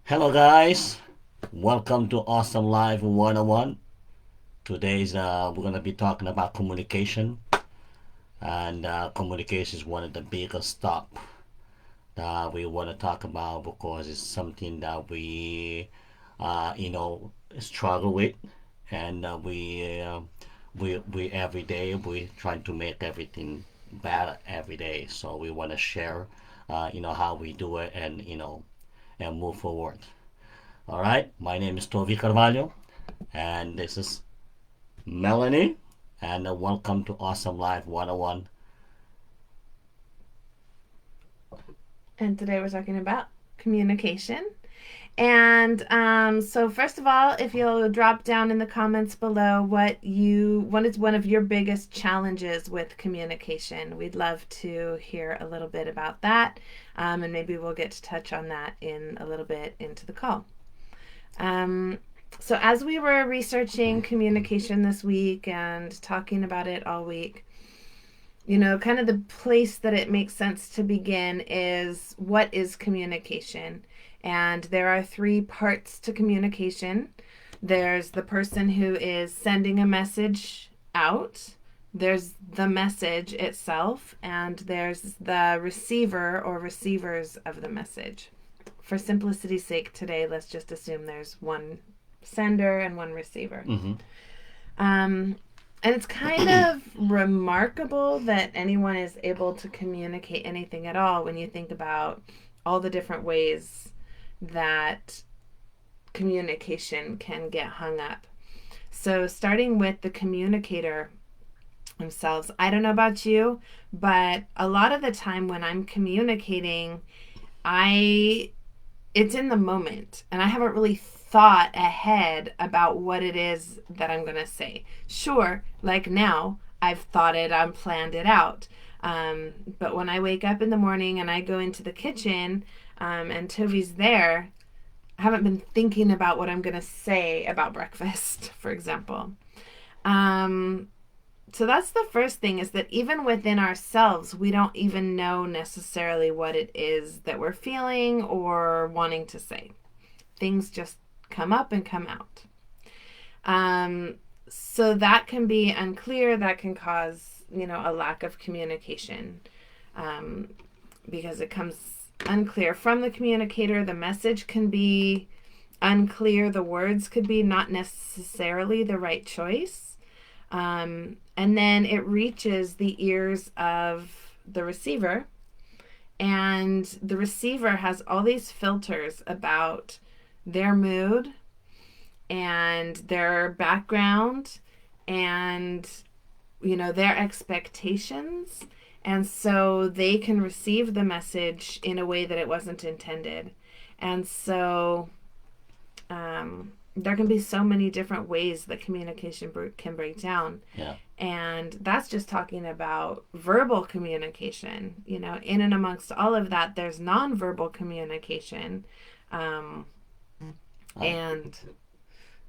Hello, guys. Welcome to Awesome Live 101. Today's we're gonna be talking about communication, and communication is one of the biggest stuff that we want to talk about because it's something that struggle with, and we every day we trying to make everything better every day. So we want to share, how we do it, and move forward. All right, my name is Tovi Carvalho, and this is Melanie, and welcome to Awesome Life 101. And today we're talking about communication. And first of all, if you'll drop down in the comments below what is one of your biggest challenges with communication. We'd love to hear a little bit about that, and maybe we'll get to touch on that in a little bit into the call. Um, so as we were researching communication this week and talking about it all week, kind of the place that it makes sense to begin is what is communication? And there are three parts to communication. There's the person who is sending a message out, there's the message itself, and there's the receiver or receivers of the message. For simplicity's sake, today, let's just assume there's one sender and one receiver. Mm-hmm. Um, and it's kind of remarkable that anyone is able to communicate anything at all when you think about all the different ways that communication can get hung up. So, starting with the communicator themselves, I don't know about you, but a lot of the time when I'm communicating, I it's in the moment and I haven't really thought ahead about what it is that I'm going to say. Sure, like now, I've thought it, I've planned it out. But when I wake up in the morning and I go into the kitchen and Toby's there, I haven't been thinking about what I'm going to say about breakfast, for example. Um, so that's the first thing, is that even within ourselves, we don't even know necessarily what it is that we're feeling or wanting to say. Things just come up and come out. So that can be unclear. That can cause, a lack of communication, because it comes unclear from the communicator. The message can be unclear. The words could be not necessarily the right choice. And then it reaches the ears of the receiver, and the receiver has all these filters about their mood and their background and their expectations, and so they can receive the message in a way that it wasn't intended. And so there can be so many different ways that communication can break down. Yeah. And that's just talking about verbal communication. In and amongst all of that, there's nonverbal communication, um, Uh, and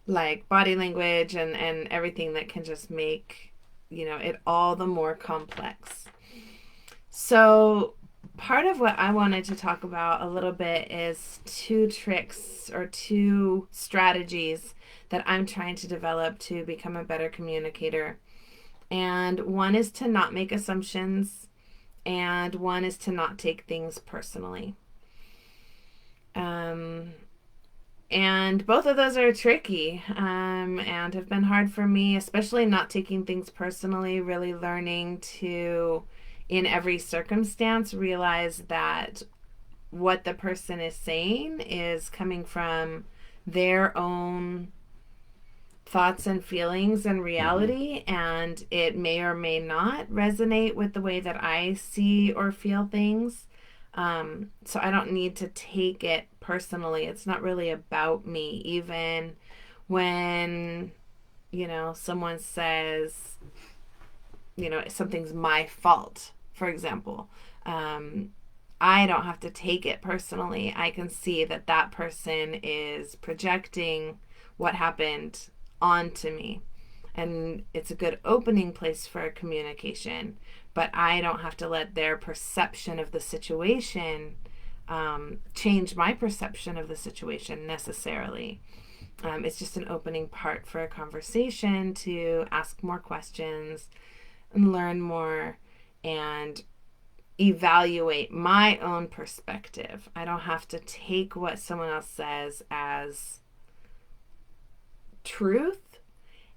like body language and everything that can just make, it all the more complex. So, part of what I wanted to talk about a little bit is two tricks or two strategies that I'm trying to develop to become a better communicator. And one is to not make assumptions, and one is to not take things personally. Um, and both of those are tricky, and have been hard for me, especially not taking things personally, really learning to, in every circumstance, realize that what the person is saying is coming from their own thoughts and feelings and mm-hmm. reality, and it may or may not resonate with the way that I see or feel things. So I don't need to take it personally. It's not really about me. Even when, someone says, something's my fault, for example, I don't have to take it personally. I can see that that person is projecting what happened onto me. And it's a good opening place for a communication, but I don't have to let their perception of the situation change my perception of the situation necessarily. It's just an opening part for a conversation to ask more questions and learn more and evaluate my own perspective. I don't have to take what someone else says as truth,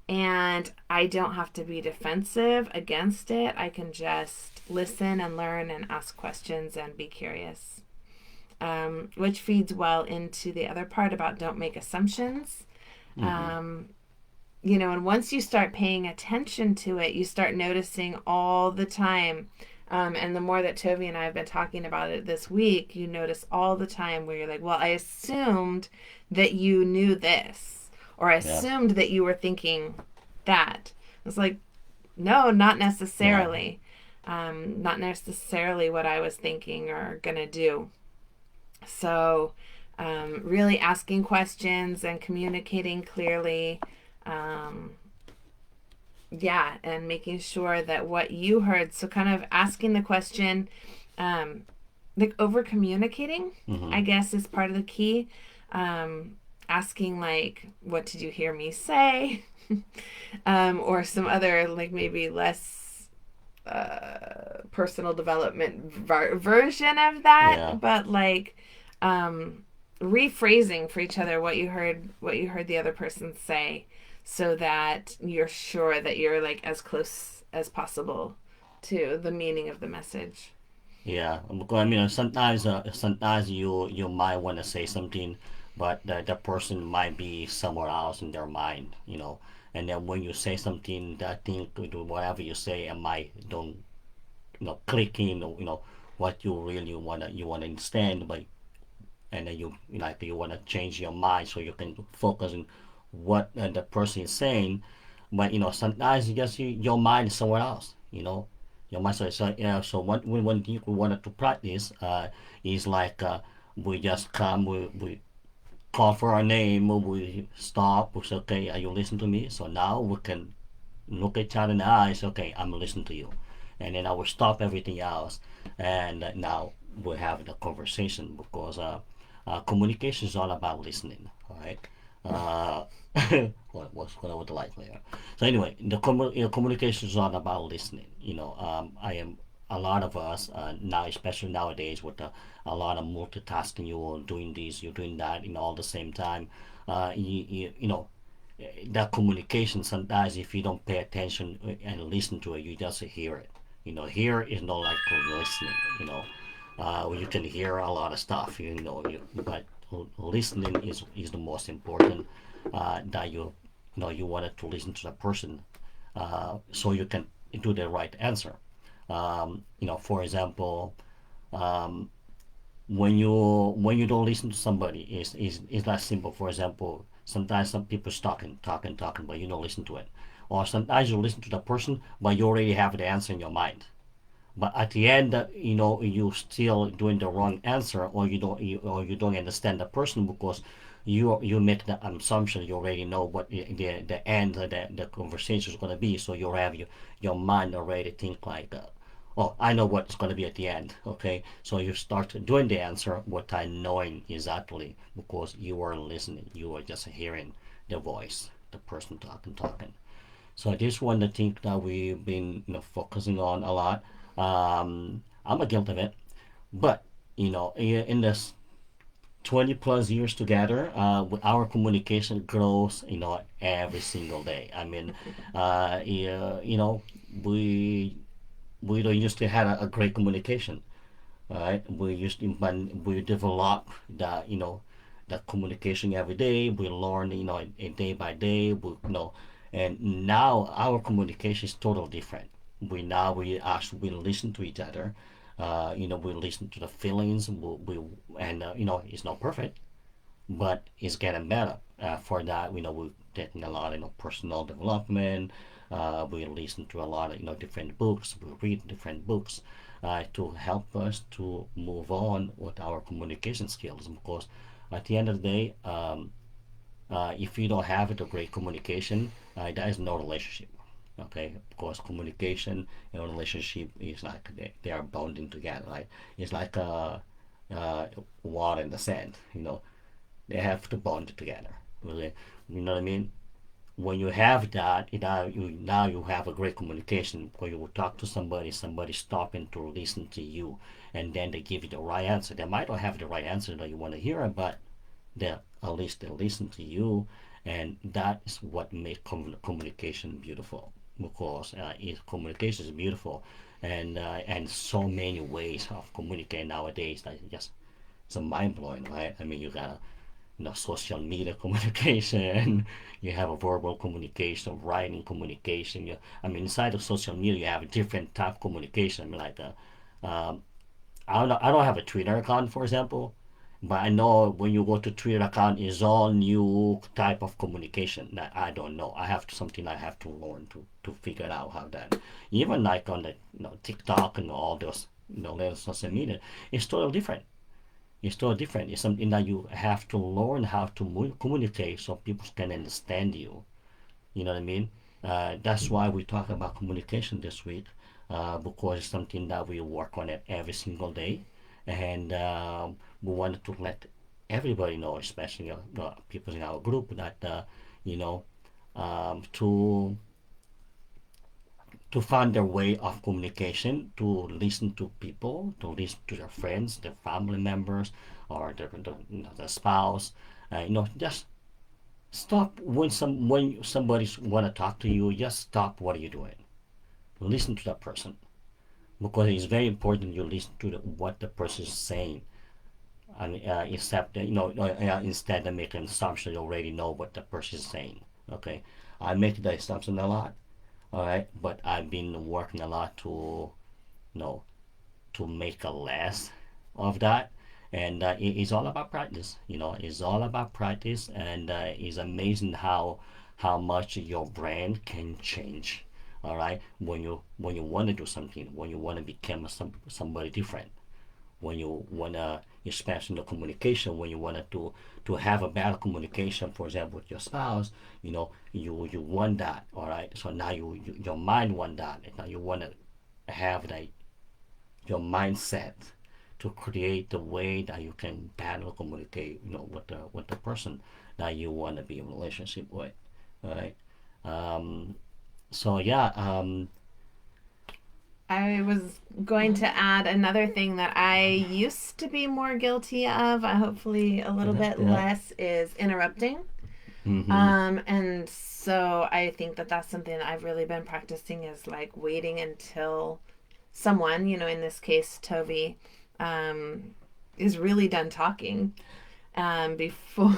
and I don't have to be defensive against it. I can just listen and learn and ask questions and be curious. Which feeds well into the other part about don't make assumptions. Mm-hmm. Um, and once you start paying attention to it, you start noticing all the time. And the more that Toby and I have been talking about it this week, you notice all the time where you're like, well, I assumed that you knew this, or I Yeah. assumed that you were thinking that. It's like, no, not Yeah. necessarily. Not necessarily what I was thinking or gonna do. So, really asking questions and communicating clearly. Um, yeah, and making sure that what you heard, so kind of asking the question, um, like over communicating, Mm-hmm. I guess, is part of the key. Um, Asking, like, what did you hear me say? Or some other, like, maybe less personal development version of Yeah. that, but like um, rephrasing for each other what you heard the other person say, so that you're sure that you're like as close as possible to the meaning of the message. Yeah, because sometimes you might want to say something, but the person might be somewhere else in their mind, And then when you say something, that thing, whatever you say, it might don't, click in, what you wanna understand, but and then you wanna change your mind so you can focus on what the person is saying, but sometimes your mind is somewhere else, your mind. So yeah. So when you wanted to practice, is like we just come, we call for our name, we stop, we say, okay, are you listening to me? So now we can look each other in the eyes. Okay, I'm listening to you, and then I will stop everything else, and now we have the conversation, because communication is all about listening. All right. Uh, what I would like there. So anyway, communication is all about listening. I am a lot of us now, especially nowadays, with a lot of multitasking. You're doing this, you're doing that, all the same time. That communication, sometimes if you don't pay attention and listen to it, you just hear it. Hear is not like listening. You can hear a lot of stuff. But listening is the most important. That you wanted to listen to the person, so you can do the right answer. For example, um, when you don't listen to somebody, is that simple. For example, sometimes some people talking, but you don't listen to it, or sometimes you listen to the person, but you already have the answer in your mind. But at the end, you still doing the wrong answer, or you don't understand the person, because you make the assumption you already know what the end of the conversation is going to be. So you have your mind already think like, oh, I know what's going to be at the end. Okay, so you start doing the answer without knowing exactly, because you are listening, you are just hearing the voice, the person talking. So this one, the thing that we've been focusing on a lot. I'm a guilt of it, but in this 20 plus years together, our communication grows, every single day. I mean, yeah, we we don't used to have a great communication, right? When we develop that communication every day. We learn, a day by day. And now our communication is totally different. We actually we listen to each other. We listen to the feelings. And it's not perfect, but it's getting better. For that, we're taking a lot of personal development. We listen to a lot of different books. We read different books to help us to move on with our communication skills. Because at the end of the day, if you don't have a great communication, there is no relationship. Okay, because communication and relationship is like they are bonding together. Right? It's like uh, water in the sand. They have to bond together. Really, you know what I mean? When you have that, now you have a great communication where you will talk to somebody stopping to listen to you, and then they give you the right answer. They might not have the right answer that you want to hear, but they at least they listen to you, and that is what makes communication beautiful. Because communication is beautiful, and so many ways of communicating nowadays that just it's mind blowing, right? I mean, you got social media communication. You have a verbal communication, writing communication. Inside of social media, you have a different type of communication. Um, I don't know. I don't have a Twitter account, for example, but I know when you go to Twitter account, is all new type of communication that I don't know. Something I have to learn to figure out how that. Even like on the TikTok and all those little social media, it's totally different. It's totally different. It's something that you have to learn how to communicate so people can understand you. You know what I mean? That's why we talk about communication this week, because it's something that we work on it every single day, and we wanted to let everybody know, especially people in our group, that you know to find their way of communication, to listen to people, to listen to their friends, their family members, or the spouse. Just stop when somebody want to talk to you. Just stop what are you doing. Listen to that person, because it's very important you listen to what the person is saying, and except instead of making an assumption, you already know what the person is saying. Okay, I make the assumption a lot. All right, but I've been working a lot to you know to make a less of that, and it's all about practice. It's all about practice, and it's amazing how much your brain can change. All right, when you want to do something, when you want to become somebody different, when you want to, especially in the communication, when you want to have a better communication, for example, with your spouse, you want that. All right, so now your mind want that, and now you want to have that, your mindset, to create the way that you can better communicate, with the person that you want to be in a relationship with. All right. um, so yeah. I was going to add another thing that I used to be more guilty of, hopefully a little Yeah, bit yeah. less, is interrupting. Mm-hmm. And so I think that that's something that I've really been practicing, is like waiting until someone, in this case, Toby, um, is really done talking, before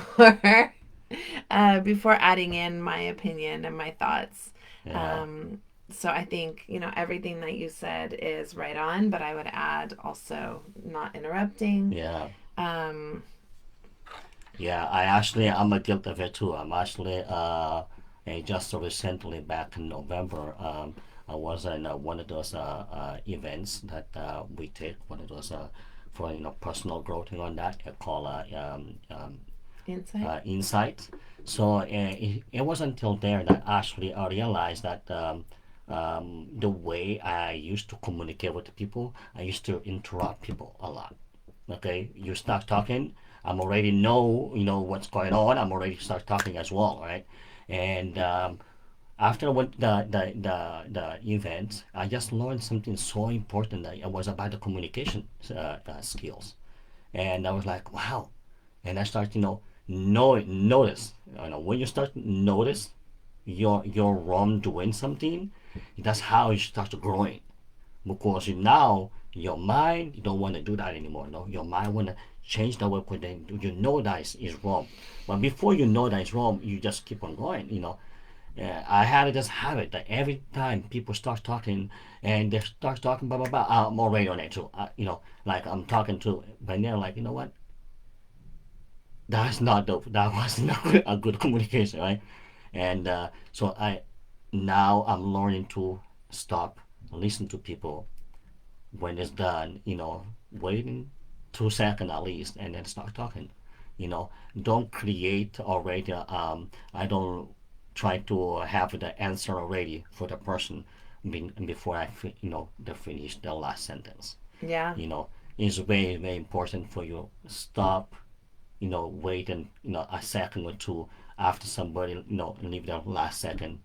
before adding in my opinion and my thoughts. Yeah, Um, so I think, everything that you said is right on, but I would add also not interrupting. yeah. Um, Yeah, I'm a guilt of it too. I'm actually just recently back in November. I was in one of those events that we take, one of those for personal growth and on that, called insight. insight. So it wasn't until there that actually I realized that the way I used to communicate with people, I used to interrupt people a lot. Okay, you start talking, I'm already know what's going on. I'm already start talking as well, right? And after the event, I just learned something so important, that it was about the communication skills, and I was like, wow. And I start notice, when you start to notice your wrong doing something, that's how you start growing, because now your mind, you don't want to do that anymore. No, your mind want to change the way you know that is wrong, but before you know that it's wrong, you just keep on going. I had this habit that every time people start talking, and they start talking blah blah blah, I'm already on it too. Like I'm talking to, but they're like, you know what, that wasn't a good communication, right? And so I'm learning to stop, listen to people. When it's done, waiting 2 seconds at least, and then start talking. You know, don't create already. I don't try to have the answer already for the person before they finish the last sentence. Yeah. You know, it's very, very important for you stop, wait and a second or two after somebody leave their last second,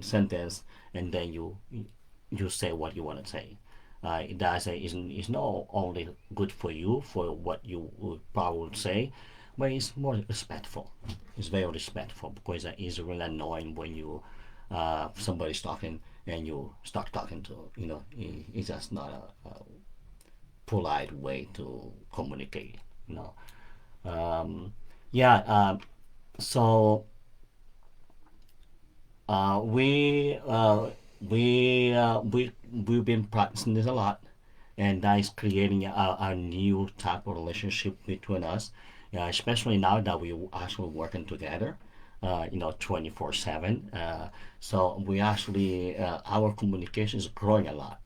sentence, and then you say what you want to say. That is not only good for you for what you would probably say, but it's more respectful. It's very respectful because it's really annoying when you somebody's talking and you start talking to it's just not a polite way to communicate. You know. Um, yeah. So uh, we uh, we've been practicing this a lot, and that is creating a new type of relationship between us. Especially now that we actually working together, 24/7. So we actually our communication is growing a lot.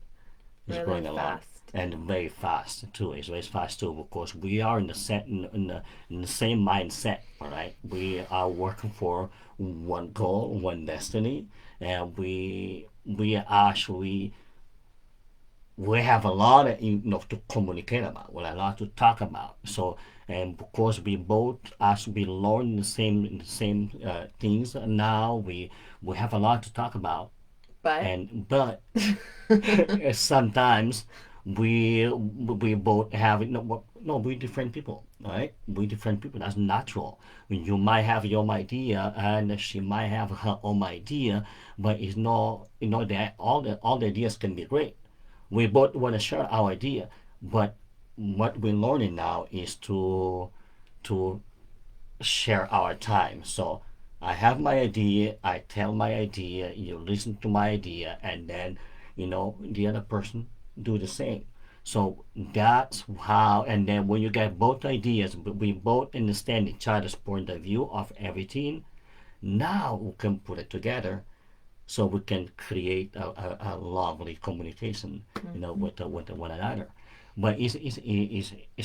It's Really growing a lot fast. and very fast too. It's very fast too because we are in the set in the same mindset. All right, we are working for one goal, one destiny, and we actually we have a lot of to communicate about, well, a lot to talk about. So and because we both actually learn the same things now, we have a lot to talk about. But And but sometimes we both have no we different people, right? We different people. That's natural. You might have your idea and she might have her own idea, but it's not that all the ideas can be great. We both want to share our idea, but what we're learning now is to share our time. So I have my idea, I tell my idea, you listen to my idea, and then the other person do the same. So that's how, and then when you get both ideas, we both understand each other's point of view of everything. Now we can put it together so we can create a lovely communication, Mhm. with one another. But it's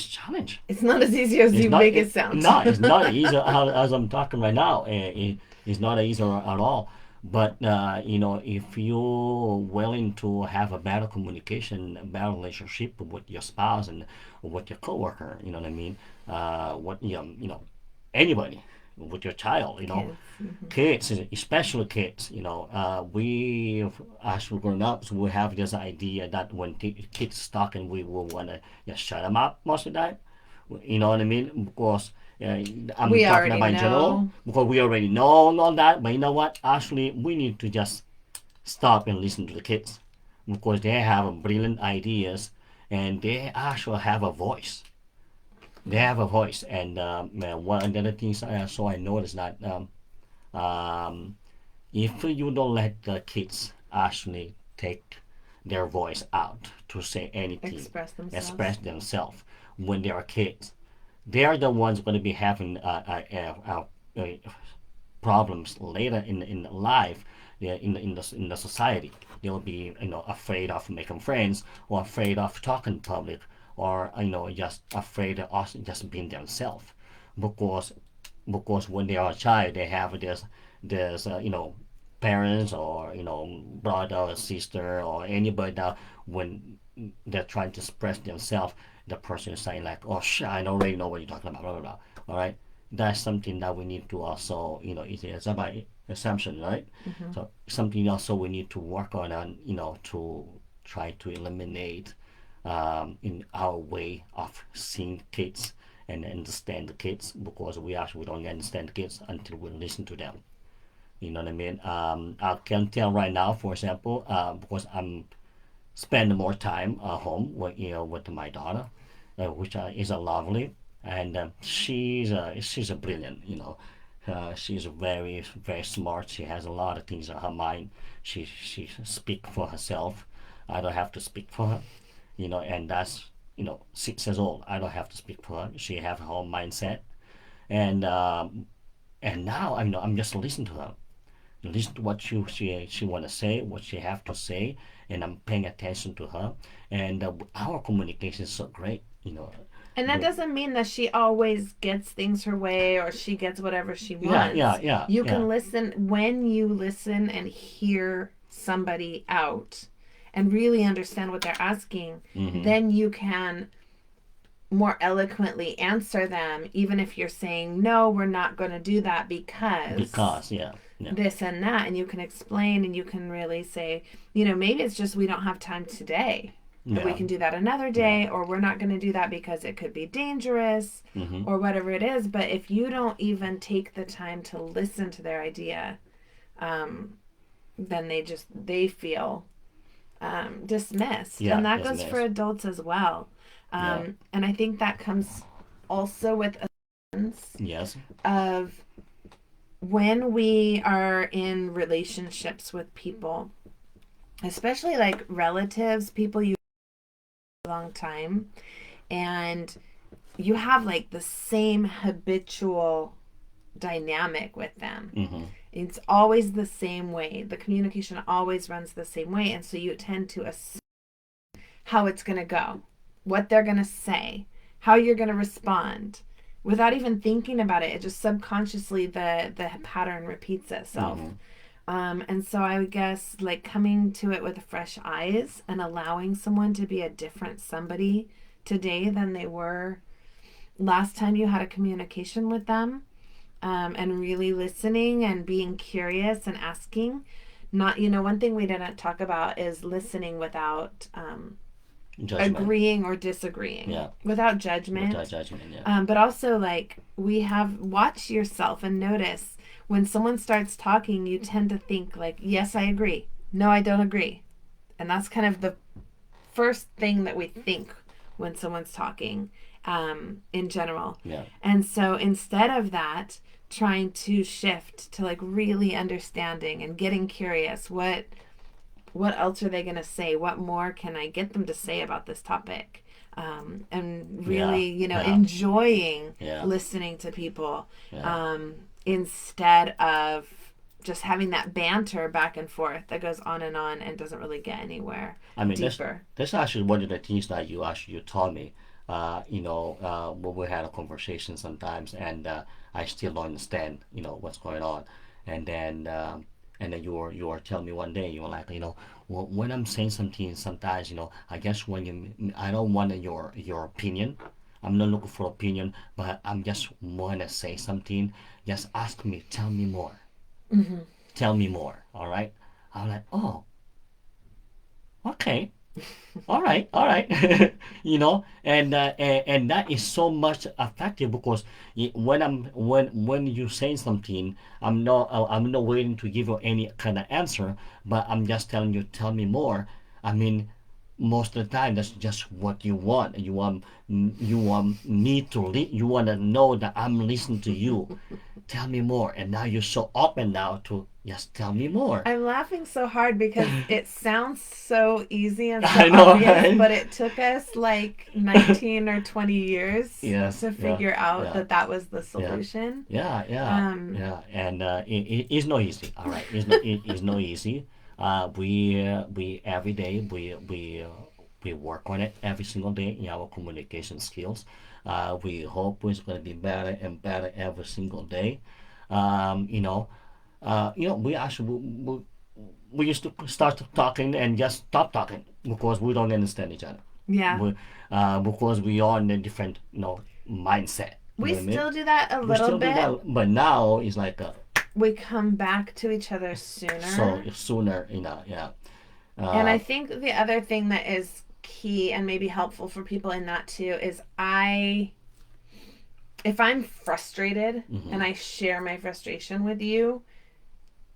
challenge. It's not as easy as It's you not. make it sound. No, it's not easy as I'm talking right now. It's not easy at all. But if you're willing to have a better communication, a better relationship with your spouse and with your coworker, you know what I mean. What anybody, with your child, Kids. Hmm. kids, especially kids. We as we grown up, so we have this idea that when kids talking, we will want to just shut them up most of the time. You know what I mean? Because I'm We talking already about in general, know. because we already know all that. But you know what? Actually, we need to just stop and listen to the kids because they have brilliant ideas and they actually have a voice. They have a voice, and one of the other things I noticed that if you don't let the kids actually take their voice out to say anything, Express express themselves. themselves when they are kids, they are the ones going to be having problems later in life, yeah, in the society. They'll be afraid of making friends or afraid of talking in public or just afraid of also just being themselves because when they are a child they have this parents or brother or sister or anybody that when they're trying to express themselves, the person is saying like, oh shit, I already know what you're talking about, blah blah blah. All right, that's something that we need to also it's about assumption, right? Hmm. So something also we need to work on to try to eliminate in our way of seeing kids and understand the kids because we actually don't understand the kids until we listen to them. You know what I mean? I can tell right now, for example, because I'm spending more time at home with my daughter, which is a lovely, and she's a brilliant. She's very very smart. She has a lot of things in her mind. She speak for herself. I don't have to speak for her. And that's 6 years old. I don't have to speak for her. She have her own mindset, and now I'm just listening to her, listen to what she want to say, what she have to say, and I'm paying attention to her. And our communication is so great. And that The, doesn't mean that she always gets things her way or she gets whatever she yeah, wants. yeah, yeah, You yeah. can listen when you listen and hear somebody out and really understand what they're asking, Mm-hmm. then you can more eloquently answer them, even if you're saying, no, we're not going to do that because because yeah, yeah, this and that. And you can explain and you can really say, you know, maybe it's just we don't have time today. And we yeah, can do that another yeah. day, or we're not going to do that because it could be dangerous Mm-hmm. or whatever it is. But if you don't even take the time to listen to their idea, um, then they feel dismissed, Yeah, and that that's goes for nice. adults as well. Yeah. And I think that comes also with a sense Yes. of when we are in relationships with people, especially like relatives, people you know a long time, and you have like the same habitual dynamic with them. Mm-hmm. It's always the same way. The communication always runs the same way, and so you tend to assume how it's going to go, what they're going to say, how you're going to respond. Without even thinking about it, it just subconsciously the pattern repeats itself. Mm-hmm. And so I would guess like coming to it with fresh eyes and allowing someone to be a different somebody today than they were last time you had a communication with them, and really listening and being curious and asking. Not, you know, one thing we didn't talk about is listening without Judgment. agreeing or disagreeing, Yeah. without Without judgment. judgment. Yeah. But also, like, we have watch yourself and notice when someone starts talking, you tend to think, like, yes, I agree. No, I don't agree. And that's kind of the first thing that we think when someone's talking, in general. Yeah. And so instead of that, trying to shift to like really understanding and getting curious, what else are they going to say? What more can I get them to say about this topic? And Yeah. really, you know, Yeah. enjoying Yeah. listening to people, Yeah. instead of just having that banter back and forth that goes on and doesn't really get anywhere I mean, deeper. that's actually one of the things that you taught me. When we had a conversation sometimes, and I still don't understand, what's going on, and then you were telling me one day you were like, when I'm saying something, sometimes I guess I don't want your opinion. I'm not looking for opinion, but I'm just wanna say something. Just ask me, Mm-hmm. tell me more. All right. I'm like, oh, okay, all right, and that is so much effective because when you say something, I'm not waiting to give you any kind of answer, but I'm just telling you, tell me more. I mean, most of the time that's just what you want. You want me to you want to know that I'm listening to you. Tell me more, and now you're so open now to just tell me more. I'm laughing so hard because it sounds so easy and so I know, obvious, right? but it took us like 19 or 20 years Yes, to yeah, figure out yeah, that that was the yeah, solution. yeah, yeah, Um, yeah, and it's not easy. All right, it's not easy. We every day we work on it every single day in our communication skills. We hope it's going to be better and better every single day. Um, you know, we actually we used to start talking and just stop talking because we don't understand each other. yeah. Because we are in a different, mindset. You We know what I mean? still do that a We little still do bit. that, but now it's like We come back to each other so sooner. sooner, yeah. And I Uh, think the other thing that is key and maybe helpful for people in that too is if I'm frustrated hmm and I share my frustration with you,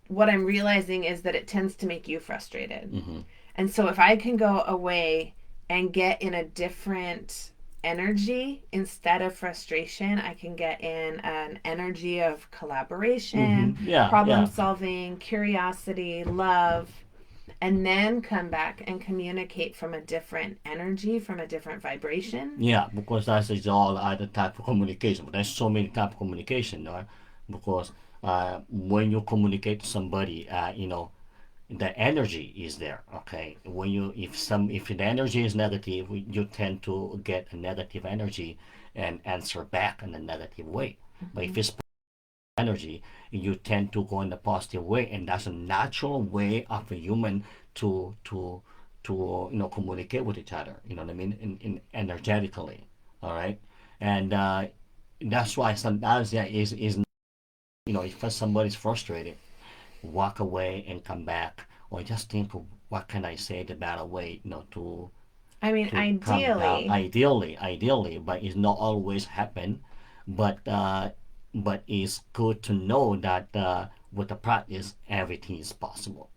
what I'm realizing is that it tends to make you frustrated. hmm And so if I can go away and get in a different energy instead of frustration, I can get in an energy of collaboration, Yeah, problem yeah, solving, curiosity, love, and then come back and communicate from a different energy, from a different vibration. yeah. Because that is all other type of communication. But there's so many type of communication, right? Because when you communicate to somebody, the energy is there. Okay, when you if the energy is negative, you tend to get a negative energy and answer back in a negative way. But Mm-hmm. if it's energy, you tend to go in a positive way, and that's a natural way of a human to communicate with each other. You know what I mean? In energetically. All right, and that's why sometimes yeah is if somebody's frustrated, walk away and come back, or just think of what can I say the better way, I mean, to calm down. ideally, Ideally, but it's not always happen. But it's good to know that with the practice, everything is possible.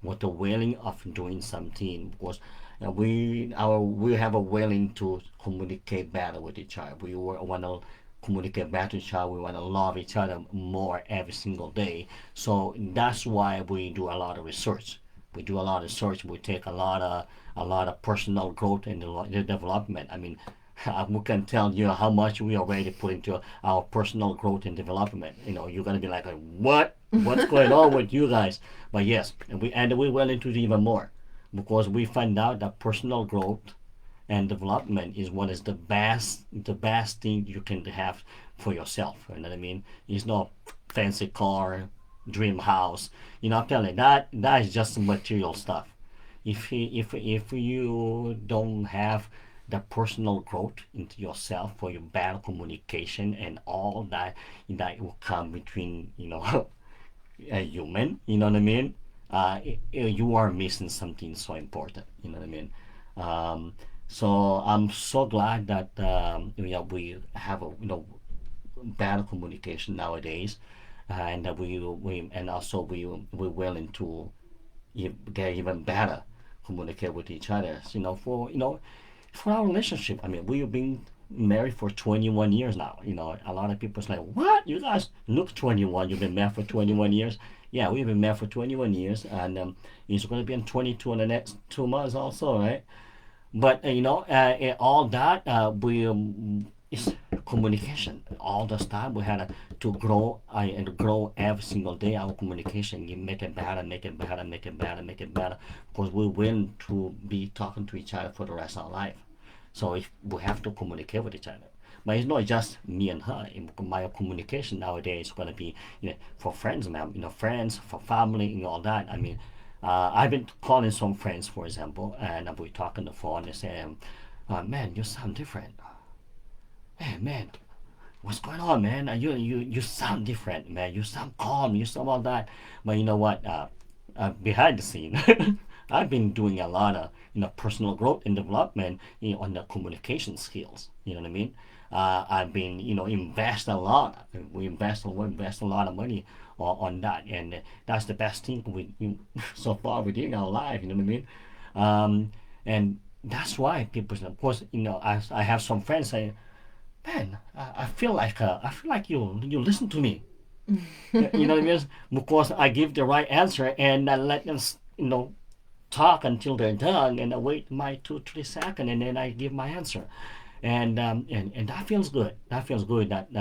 With the willing of doing something, because we have a willing to communicate better with each other. We want to communicate better with each other. We want to love each other more every single day. So that's why we do a lot of research. We do a lot of research. We take a lot of personal growth and development. I mean, we can tell you how much we already put into our personal growth and development. You're gonna be like, what? What's going on with you guys? But yes, and we went into it even more because we find out that personal growth and development is what is the best thing you can have for yourself. You know what I mean? It's not fancy car, dream house. I'm telling you that is just material stuff. If you don't have the personal growth into yourself for your better communication and all that will come between a human, you know what I mean? You are missing something so important, you know what I mean? Um, so I'm so glad that we have a better communication nowadays, and that we and also we're willing to get even better communicate with each other. For our relationship. I mean, we've been married for 21 years now. A lot of people's like, what? You guys look 21. You've been married for 21 years. Yeah, we've been married for 21 years, and it's going to be in 22 in the next 2 months also, right? But all that we is communication. All this time we had to grow and grow every single day. Our communication, you make it better, make it better, make it better, make it better, because we want to be talking to each other for the rest of our life. So if we have to communicate with each other. But it's not just me and her. My communication nowadays is going to be, for friends, man. Friends, for family, and all that. I mean, I've been calling some friends, for example, and we talk on the phone and say, "Man, you sound different. Hey, man, what's going on, man? You sound different, man. You sound calm. You sound all that." But you know what? Behind the scene, I've been doing a lot of personal growth and development on the communication skills. You know what I mean? I've been invest a lot. We invest a lot of money on that, and that's the best thing so far we did in our life. You know what I mean? And that's why people, of course, I have some friends say, "Man, I feel like you listen to me." You know what I mean? Because I give the right answer and I let them talk until they're done, and I wait my 2 3 seconds, and then I give my answer, and that feels good. That feels good that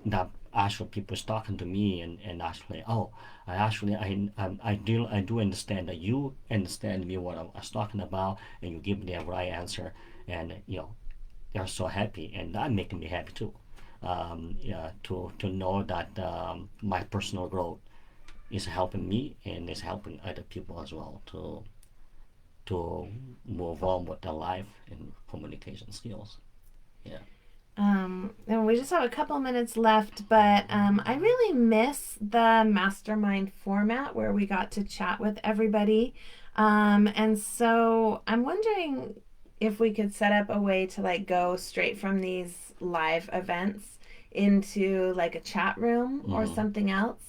that actually people's talking to me, and actually, oh, I do understand that you understand me what I was talking about, and you give me the right answer, and they're so happy, and that making me happy too. Yeah, to know that my personal growth is helping me and is helping other people as well to move on with their life and communication skills. Yeah. and we just have a couple minutes left, but I really miss the mastermind format where we got to chat with everybody. And so I'm wondering if we could set up a way to like go straight from these live events into like a chat room or Mm-hmm. something else.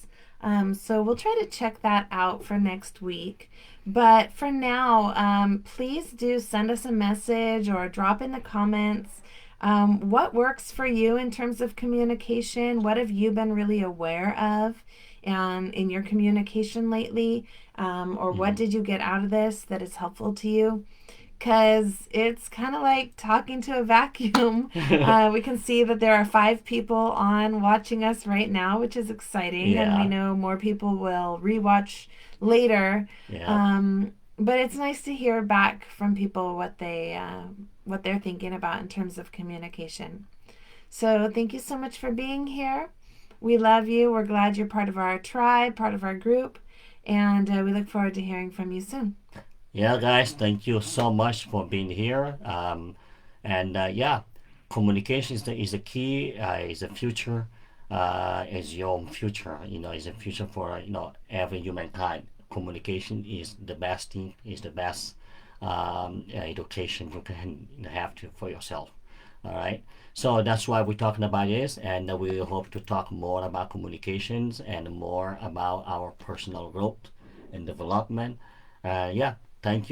So we'll try to check that out for next week. But for now, please do send us a message or drop in the comments. What works for you in terms of communication? What have you been really aware of in your communication lately? Or what Mm-hmm. did you get out of this that is helpful to you? Because it's kind of like talking to a vacuum. We can see that there are 5 people on watching us right now, which is exciting, and we Yeah. know more people will rewatch later. Yeah. But it's nice to hear back from people what they're thinking about in terms of communication. So thank you so much for being here. We love you. We're glad you're part of our tribe, part of our group, and we look forward to hearing from you soon. Yeah, guys. Thank you so much for being here. And yeah, communication is the key. Is the future. Is your future. Is the future for every humankind. Communication is the best thing. Is the best education you can have for yourself. All right. So that's why we're talking about this, and we hope to talk more about communications and more about our personal growth and development. Yeah. Thank you.